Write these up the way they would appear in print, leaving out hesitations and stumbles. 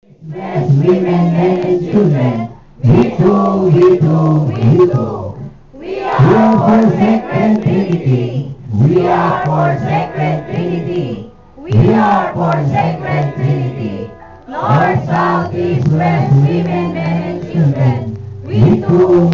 Bless women, men, and children. We too. We are for Sacred Trinity. We are for Sacred Trinity. We are for Sacred Trinity. North, south, east, west, women, men, and children. We too.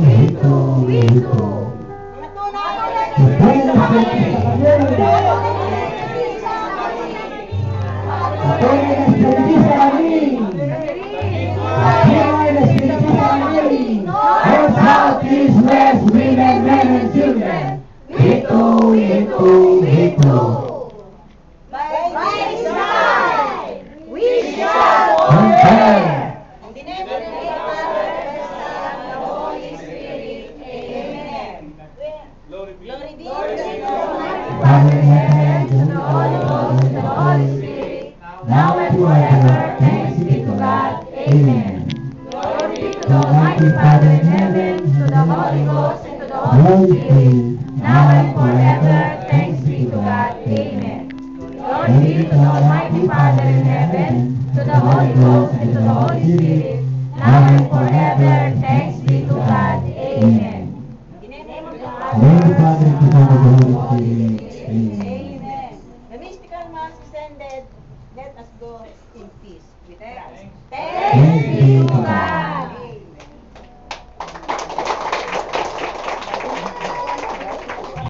North, south, east, west, women, men, and children. We too. By His side, we shall compare. In the name of the Father, the Son, and the Holy Spirit. Amen. Glory be to the Father, and to the Holy Ghost, and to the Holy Spirit, now and forever. Thanks be to God. Amen. Glory be to the Almighty Father in heaven, to the Holy Ghost, and to the Holy Spirit, now and forever. Thanks be to God. Amen. Glory be to the Almighty Father in heaven, to the Holy Ghost, and to the Holy Spirit, now and forever. Thanks be to God. Amen. In the name of the Father, and of the Holy Spirit. Amen. The mystical mass is ended. Let us go in peace with Christ. Thanks be